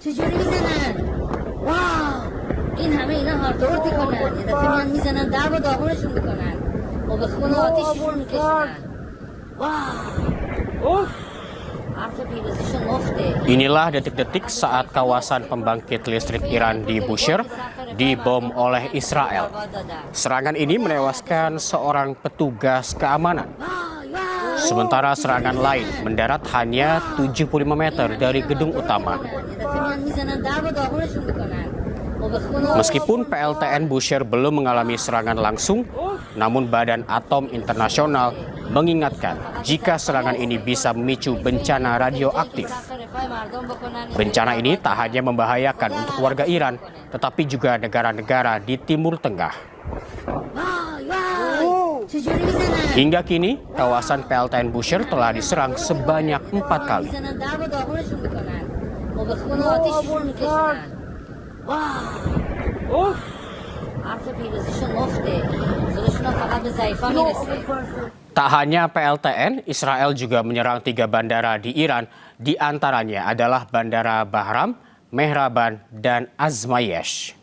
چجوری میزنن؟ واو این همه اینا هاردور میکنن یه دفعه میان میزنن درب و داغونشون میکنن و به خون آتیششون میکشن. واو حرف پیروزیشون مفته. Inilah detik-detik saat kawasan pembangkit listrik Iran di Bushehr dibom oleh Israel. Serangan ini menewaskan seorang petugas keamanan. Sementara serangan lain mendarat hanya 75 meter dari gedung utama. Meskipun PLTN Bushehr belum mengalami serangan langsung, namun Badan Atom Internasional mengingatkan jika serangan ini bisa memicu bencana radioaktif. Bencana ini tak hanya membahayakan untuk warga Iran, tetapi juga negara-negara di Timur Tengah. Hingga kini, kawasan PLTN Bushehr telah diserang sebanyak 4 kali. Tak hanya PLTN, Israel juga menyerang 3 bandara di Iran, di antaranya adalah Bandara Bahram, Mehraban, dan Azmayesh.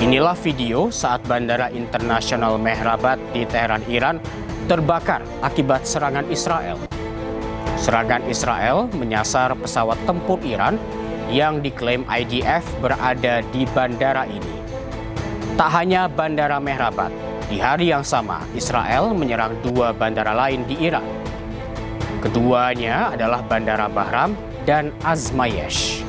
Inilah video saat Bandara Internasional Mehrabat di Teheran, Iran terbakar akibat serangan Israel. Serangan Israel menyasar pesawat tempur Iran yang diklaim IDF berada di bandara ini. Tak hanya Bandara Mehrabat, di hari yang sama Israel menyerang 2 bandara lain di Iran. Keduanya adalah Bandara Bahram dan Azmayesh.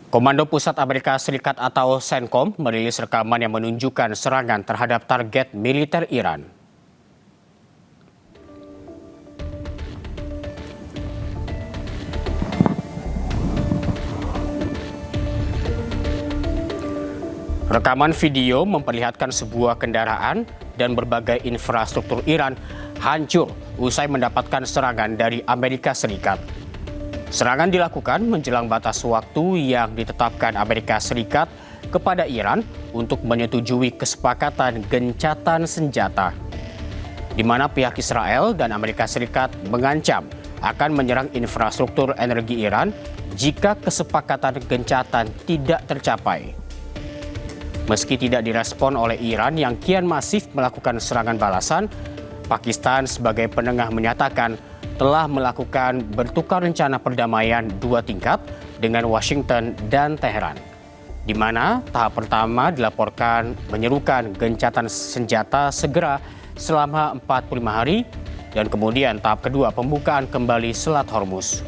Komando Pusat Amerika Serikat atau CENTCOM merilis rekaman yang menunjukkan serangan terhadap target militer Iran. Rekaman video memperlihatkan sebuah kendaraan dan berbagai infrastruktur Iran hancur usai mendapatkan serangan dari Amerika Serikat. Serangan dilakukan menjelang batas waktu yang ditetapkan Amerika Serikat kepada Iran untuk menyetujui kesepakatan gencatan senjata, di mana pihak Israel dan Amerika Serikat mengancam akan menyerang infrastruktur energi Iran jika kesepakatan gencatan tidak tercapai. Meski tidak direspon oleh Iran yang kian masif melakukan serangan balasan, Pakistan sebagai penengah menyatakan telah melakukan bertukar rencana perdamaian 2 tingkat dengan Washington dan Teheran, di mana tahap pertama dilaporkan menyerukan gencatan senjata segera selama 45 hari dan kemudian tahap kedua pembukaan kembali Selat Hormuz.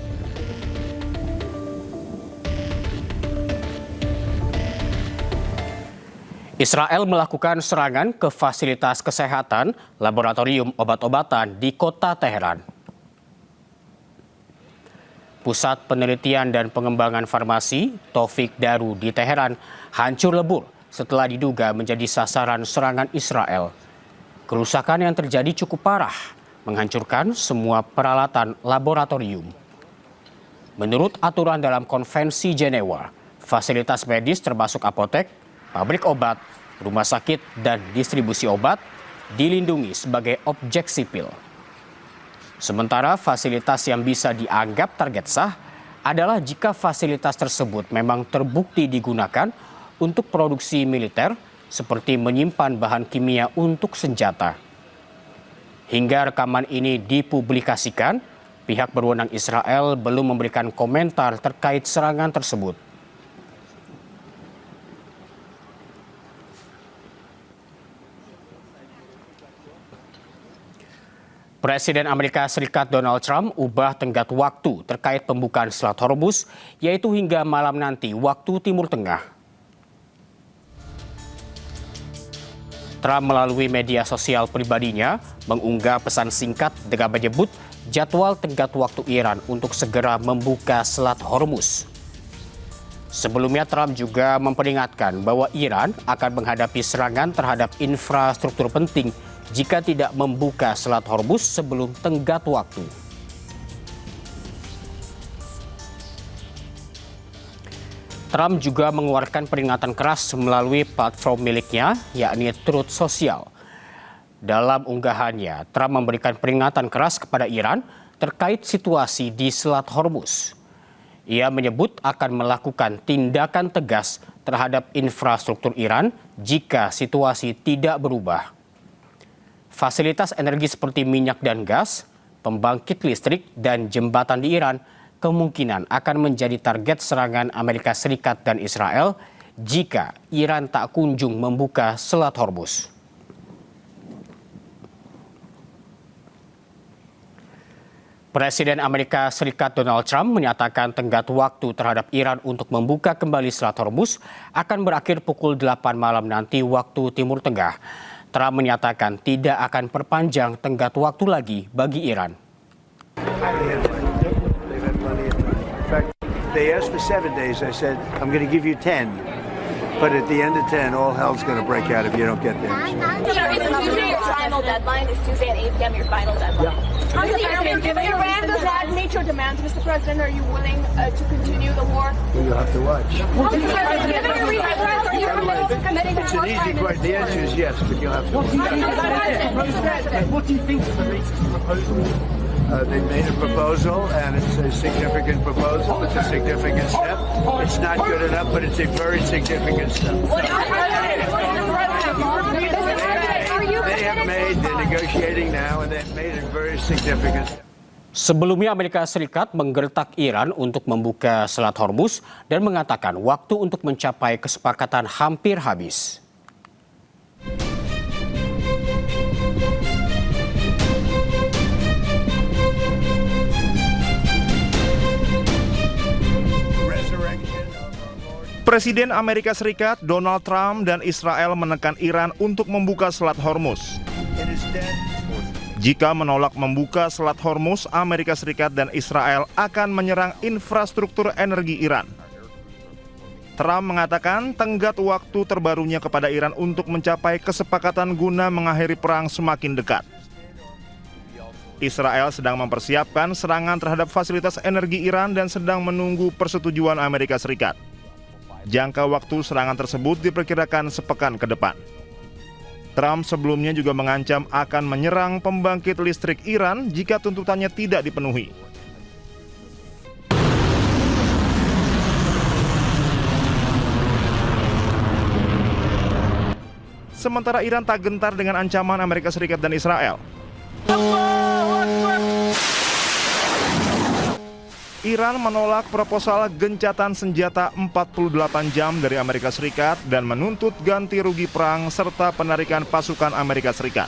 Israel melakukan serangan ke fasilitas kesehatan laboratorium obat-obatan di kota Teheran. Pusat Penelitian dan Pengembangan Farmasi Taufik Daru di Teheran hancur lebur setelah diduga menjadi sasaran serangan Israel. Kerusakan yang terjadi cukup parah, menghancurkan semua peralatan laboratorium. Menurut aturan dalam Konvensi Jenewa, fasilitas medis termasuk apotek, pabrik obat, rumah sakit, dan distribusi obat dilindungi sebagai objek sipil. Sementara fasilitas yang bisa dianggap target sah adalah jika fasilitas tersebut memang terbukti digunakan untuk produksi militer seperti menyimpan bahan kimia untuk senjata. Hingga rekaman ini dipublikasikan, pihak berwenang Israel belum memberikan komentar terkait serangan tersebut. Presiden Amerika Serikat Donald Trump ubah tenggat waktu terkait pembukaan Selat Hormuz, yaitu hingga malam nanti waktu Timur Tengah. Trump melalui media sosial pribadinya mengunggah pesan singkat dengan menyebut jadwal tenggat waktu Iran untuk segera membuka Selat Hormuz. Sebelumnya Trump juga memperingatkan bahwa Iran akan menghadapi serangan terhadap infrastruktur penting jika tidak membuka Selat Hormuz sebelum tenggat waktu. Trump juga mengeluarkan peringatan keras melalui platform miliknya, yakni Truth Social. Dalam unggahannya, Trump memberikan peringatan keras kepada Iran terkait situasi di Selat Hormuz. Ia menyebut akan melakukan tindakan tegas terhadap infrastruktur Iran jika situasi tidak berubah. Fasilitas energi seperti minyak dan gas, pembangkit listrik, dan jembatan di Iran kemungkinan akan menjadi target serangan Amerika Serikat dan Israel jika Iran tak kunjung membuka Selat Hormuz. Presiden Amerika Serikat Donald Trump menyatakan tenggat waktu terhadap Iran untuk membuka kembali Selat Hormuz akan berakhir pukul 8 malam nanti waktu Timur Tengah. Trump menyatakan tidak akan perpanjang tenggat waktu lagi bagi Iran. They asked for 7 days. I said, I'm going to give you 10. But at the end of 10, all hell's going to break out if you don't get there. Is Tuesday your final deadline? Is Tuesday at 8 p.m. your final deadline? Yeah. If Iran does not meet your demands, Mr. President, are you willing to continue the war? Well, you'll have to watch. Mr. President, given your reasons, are you committing to It's an easy question. The answer is yes, but you'll have to watch. What do you think of the latest proposal? They made a proposal, and it's a significant proposal. It's a significant step. It's not good enough, but it's a very significant step. They have made, they're negotiating now, and they've made a very significant step. Sebelumnya Amerika Serikat menggertak Iran untuk membuka Selat Hormuz dan mengatakan waktu untuk mencapai kesepakatan hampir habis. Presiden Amerika Serikat Donald Trump dan Israel menekan Iran untuk membuka Selat Hormuz. Jika menolak membuka Selat Hormuz, Amerika Serikat dan Israel akan menyerang infrastruktur energi Iran. Trump mengatakan tenggat waktu terbarunya kepada Iran untuk mencapai kesepakatan guna mengakhiri perang semakin dekat. Israel sedang mempersiapkan serangan terhadap fasilitas energi Iran dan sedang menunggu persetujuan Amerika Serikat. Jangka waktu serangan tersebut diperkirakan sepekan ke depan. Trump sebelumnya juga mengancam akan menyerang pembangkit listrik Iran jika tuntutannya tidak dipenuhi. Sementara Iran tak gentar dengan ancaman Amerika Serikat dan Israel. Iran menolak proposal gencatan senjata 48 jam dari Amerika Serikat dan menuntut ganti rugi perang serta penarikan pasukan Amerika Serikat.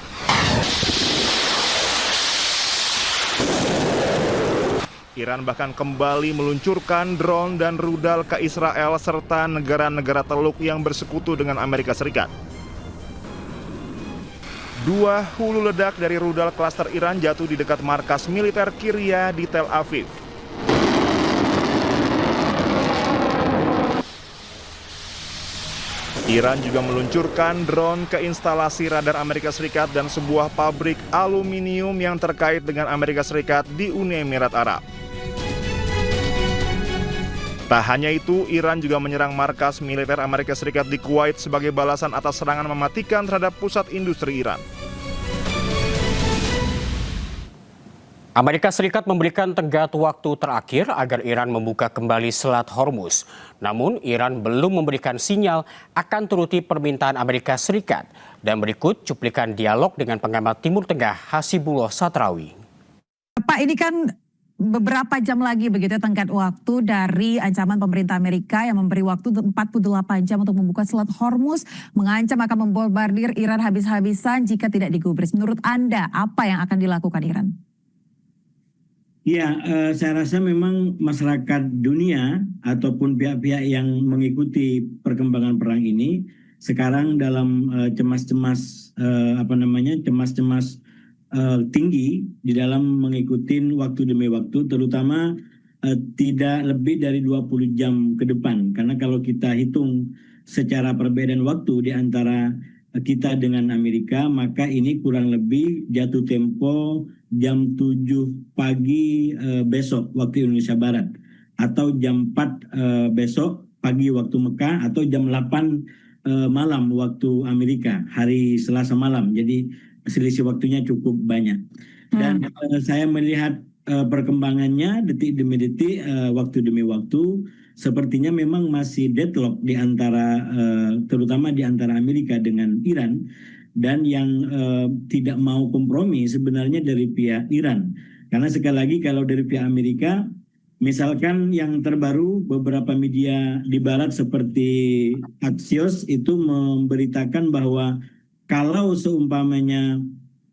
Iran bahkan kembali meluncurkan drone dan rudal ke Israel serta negara-negara Teluk yang bersekutu dengan Amerika Serikat. Dua hulu ledak dari rudal klaster Iran jatuh di dekat markas militer Kiryat di Tel Aviv. Iran juga meluncurkan drone ke instalasi radar Amerika Serikat dan sebuah pabrik aluminium yang terkait dengan Amerika Serikat di Uni Emirat Arab. Tak hanya itu, Iran juga menyerang markas militer Amerika Serikat di Kuwait sebagai balasan atas serangan mematikan terhadap pusat industri Iran. Amerika Serikat memberikan tenggat waktu terakhir agar Iran membuka kembali Selat Hormuz. Namun, Iran belum memberikan sinyal akan turuti permintaan Amerika Serikat. Dan berikut cuplikan dialog dengan pengamat Timur Tengah Hasibullah Satrawi. Pak, ini kan beberapa jam lagi begitu tenggat waktu dari ancaman pemerintah Amerika yang memberi waktu 48 jam untuk membuka Selat Hormuz, mengancam akan membombardir Iran habis-habisan jika tidak digubris. Menurut Anda, apa yang akan dilakukan Iran? Ya, saya rasa memang masyarakat dunia ataupun pihak-pihak yang mengikuti perkembangan perang ini sekarang dalam cemas-cemas tinggi di dalam mengikuti waktu demi waktu, terutama tidak lebih dari 20 jam ke depan. Karena kalau kita hitung secara perbedaan waktu di antara kita dengan Amerika, maka ini kurang lebih jatuh tempo jam 7 pagi besok waktu Indonesia Barat, atau jam 4 besok pagi waktu Mekah atau jam 8 malam waktu Amerika, hari Selasa malam. Jadi selisih waktunya cukup banyak. Dan saya melihat perkembangannya detik demi detik, waktu demi waktu, sepertinya memang masih deadlock di antara terutama di antara Amerika dengan Iran, dan yang tidak mau kompromi sebenarnya dari pihak Iran. Karena sekali lagi kalau dari pihak Amerika, misalkan yang terbaru beberapa media di barat seperti Axios itu memberitakan bahwa kalau seumpamanya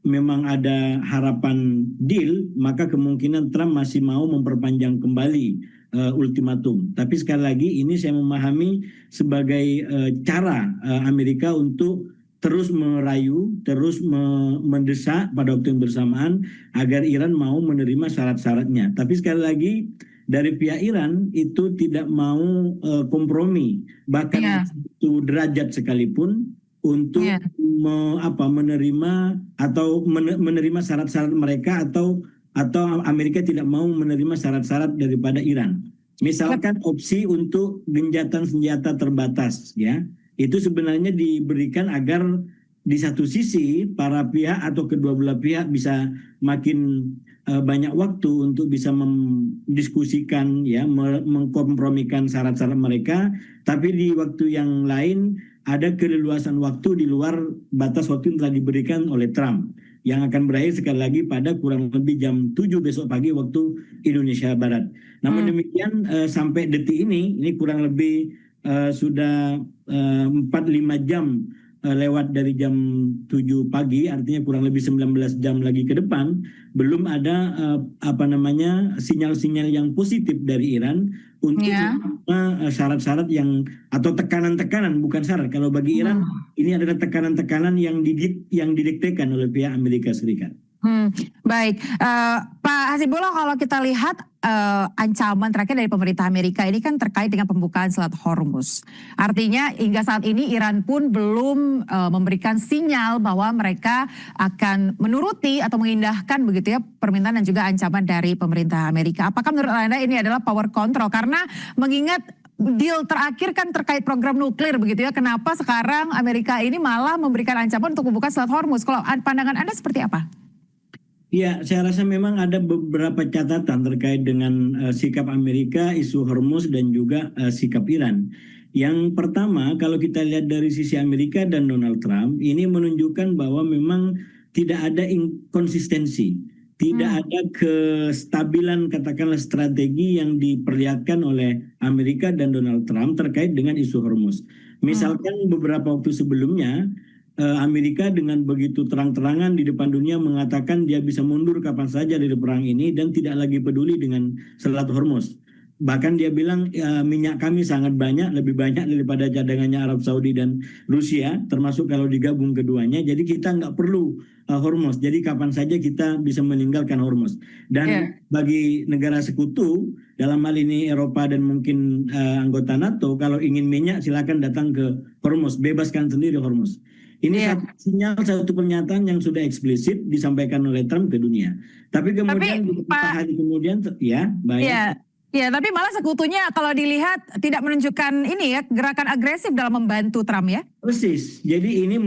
memang ada harapan deal, maka kemungkinan Trump masih mau memperpanjang kembali ultimatum. Tapi sekali lagi ini saya memahami sebagai cara Amerika untuk terus merayu, terus mendesak pada waktu yang bersamaan agar Iran mau menerima syarat-syaratnya. Tapi sekali lagi dari pihak Iran itu tidak mau kompromi, bahkan satu derajat sekalipun untuk menerima atau menerima syarat-syarat mereka, atau Amerika tidak mau menerima syarat-syarat daripada Iran. Misalkan opsi untuk gencatan senjata terbatas, ya, itu sebenarnya diberikan agar di satu sisi para pihak atau kedua belah pihak bisa makin banyak waktu untuk bisa mendiskusikan, ya, mengkompromikan syarat-syarat mereka, tapi di waktu yang lain ada keleluasan waktu di luar batas waktu yang telah diberikan oleh Trump, yang akan berakhir sekali lagi pada kurang lebih jam 7 besok pagi waktu Indonesia Barat. Namun demikian sampai detik ini kurang lebih sudah 4-5 jam lewat dari jam 7 pagi, artinya kurang lebih 19 jam lagi ke depan, belum ada sinyal-sinyal yang positif dari Iran untuk syarat-syarat yang, atau tekanan-tekanan, bukan syarat. Kalau bagi Iran ini adalah tekanan-tekanan yang didiktekan oleh pihak Amerika Serikat. Baik, Pak Hasibullah, kalau kita lihat ancaman terakhir dari pemerintah Amerika ini kan terkait dengan pembukaan Selat Hormuz. Artinya hingga saat ini Iran pun belum memberikan sinyal bahwa mereka akan menuruti atau mengindahkan begitu ya permintaan dan juga ancaman dari pemerintah Amerika. Apakah menurut Anda ini adalah power control? Karena mengingat deal terakhir kan terkait program nuklir begitu ya. Kenapa sekarang Amerika ini malah memberikan ancaman untuk membuka Selat Hormuz? Kalau pandangan Anda seperti apa? Ya, saya rasa memang ada beberapa catatan terkait dengan sikap Amerika, isu Hormuz, dan juga sikap Iran. Yang pertama, kalau kita lihat dari sisi Amerika dan Donald Trump, ini menunjukkan bahwa memang tidak ada inkonsistensi, tidak ada kestabilan, katakanlah strategi yang diperlihatkan oleh Amerika dan Donald Trump terkait dengan isu Hormuz. Misalkan beberapa waktu sebelumnya, Amerika dengan begitu terang-terangan di depan dunia mengatakan dia bisa mundur kapan saja dari perang ini dan tidak lagi peduli dengan Selat Hormuz. Bahkan dia bilang minyak kami sangat banyak, lebih banyak daripada cadangannya Arab Saudi dan Rusia, termasuk kalau digabung keduanya. Jadi kita nggak perlu Hormuz. Jadi kapan saja kita bisa meninggalkan Hormuz. Dan bagi negara sekutu, dalam hal ini Eropa dan mungkin anggota NATO, kalau ingin minyak silakan datang ke Hormuz, bebaskan sendiri Hormuz. Ini satu sinyal, satu pernyataan yang sudah eksplisit disampaikan oleh Trump ke dunia. Tapi kemudian beberapa hari kemudian, ya baik. Ya, tapi malah sekutunya kalau dilihat tidak menunjukkan ini ya gerakan agresif dalam membantu Trump ya. Persis. Jadi ini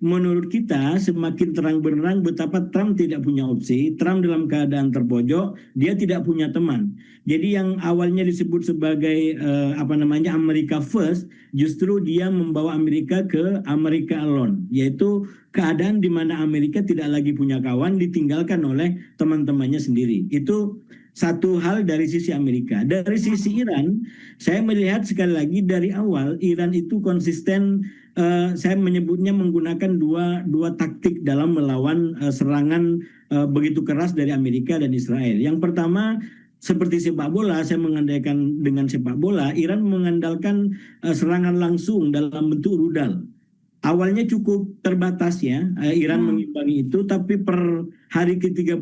menurut kita semakin terang benderang betapa Trump tidak punya opsi. Trump dalam keadaan terpojok, dia tidak punya teman. Jadi yang awalnya disebut sebagai America First, justru dia membawa Amerika ke America Alone, yaitu keadaan di mana Amerika tidak lagi punya kawan, ditinggalkan oleh teman-temannya sendiri. Itu satu hal dari sisi Amerika. Dari sisi Iran, saya melihat sekali lagi dari awal Iran itu konsisten. Saya menyebutnya menggunakan dua taktik dalam melawan serangan begitu keras dari Amerika dan Israel. Yang pertama, seperti sepak bola, saya mengandalkan dengan sepak bola, Iran mengandalkan serangan langsung dalam bentuk rudal. Awalnya cukup terbatas ya, Iran mengimbangi itu, tapi per hari ke-35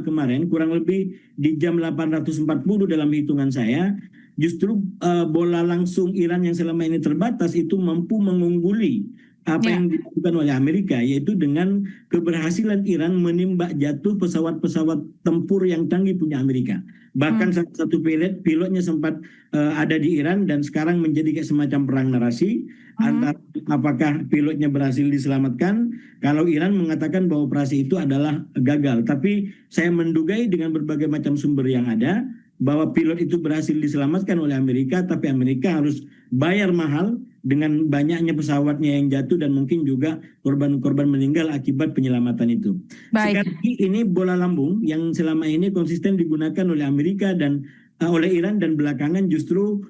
kemarin, kurang lebih di jam 840 dalam hitungan saya, justru bola langsung Iran yang selama ini terbatas itu mampu mengungguli apa yang dilakukan oleh Amerika, yaitu dengan keberhasilan Iran menembak jatuh pesawat-pesawat tempur yang canggih punya Amerika. Bahkan salah satu pilotnya sempat ada di Iran dan sekarang menjadi kayak semacam perang narasi antara apakah pilotnya berhasil diselamatkan. Kalau Iran mengatakan bahwa operasi itu adalah gagal, tapi saya mendugai dengan berbagai macam sumber yang ada bahwa pilot itu berhasil diselamatkan oleh Amerika, tapi Amerika harus bayar mahal dengan banyaknya pesawatnya yang jatuh dan mungkin juga korban-korban meninggal akibat penyelamatan itu. Baik. Sekali lagi ini bola lambung yang selama ini konsisten digunakan oleh Amerika dan oleh Iran dan belakangan justru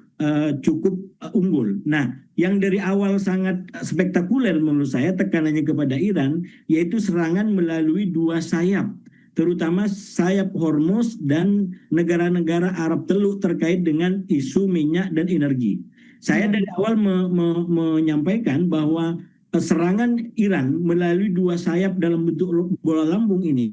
cukup unggul. Nah, yang dari awal sangat spektakuler menurut saya tekanannya kepada Iran yaitu serangan melalui dua sayap, terutama sayap Hormuz dan negara-negara Arab Teluk terkait dengan isu minyak dan energi. Saya dari awal menyampaikan bahwa serangan Iran melalui dua sayap dalam bentuk bola lambung ini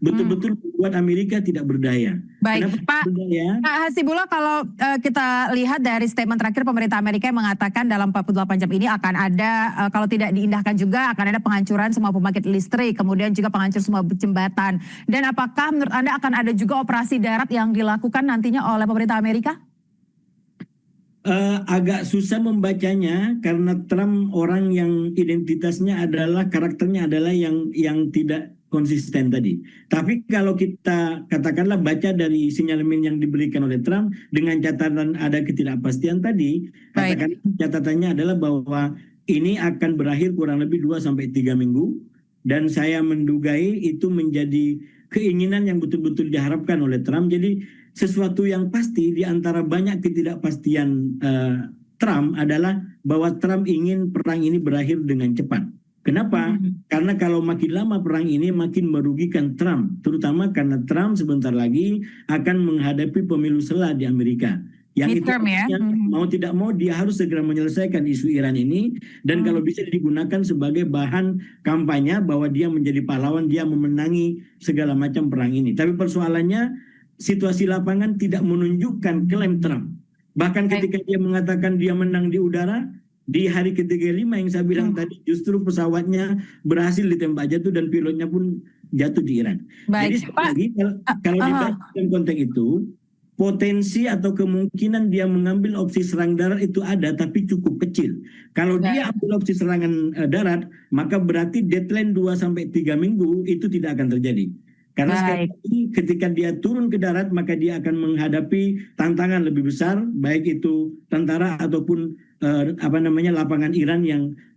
betul-betul membuat Amerika tidak berdaya. Baik, Kenapa berdaya? Pak Hasibullah, kalau kita lihat dari statement terakhir pemerintah Amerika yang mengatakan dalam 48 jam ini akan ada, kalau tidak diindahkan juga akan ada penghancuran semua pembangkit listrik, kemudian juga penghancur semua jembatan. Dan apakah menurut Anda akan ada juga operasi darat yang dilakukan nantinya oleh pemerintah Amerika? Agak susah membacanya karena Trump orang yang identitasnya adalah karakternya adalah yang tidak konsisten tadi. Tapi kalau kita katakanlah baca dari sinyalemen yang diberikan oleh Trump dengan catatan ada ketidakpastian tadi, katakan catatannya adalah bahwa ini akan berakhir kurang lebih 2-3 minggu dan saya mendugai itu menjadi keinginan yang betul-betul diharapkan oleh Trump. Jadi sesuatu yang pasti di antara banyak ketidakpastian Trump adalah bahwa Trump ingin perang ini berakhir dengan cepat. Kenapa? Karena kalau makin lama perang ini makin merugikan Trump, terutama karena Trump sebentar lagi akan menghadapi pemilu sela di Amerika. Yang Midterm, itu mau tidak mau dia harus segera menyelesaikan isu Iran ini dan kalau bisa digunakan sebagai bahan kampanye bahwa dia menjadi pahlawan, dia memenangi segala macam perang ini. Tapi persoalannya situasi lapangan tidak menunjukkan klaim Trump. Bahkan ketika dia mengatakan dia menang di udara, di hari ke-35 yang saya bilang tadi justru pesawatnya berhasil ditembak jatuh dan pilotnya pun jatuh di Iran. Baik, Jadi sekali lagi kalau dibaca dalam konteks itu, potensi atau kemungkinan dia mengambil opsi serang darat itu ada tapi cukup kecil. Kalau dia ambil opsi serangan darat, maka berarti deadline 2-3 minggu itu tidak akan terjadi. Karena sekali lagi ketika dia turun ke darat maka dia akan menghadapi tantangan lebih besar baik itu tentara ataupun lapangan Iran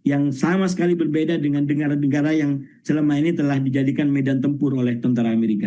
yang sama sekali berbeda dengan negara-negara yang selama ini telah dijadikan medan tempur oleh tentara Amerika.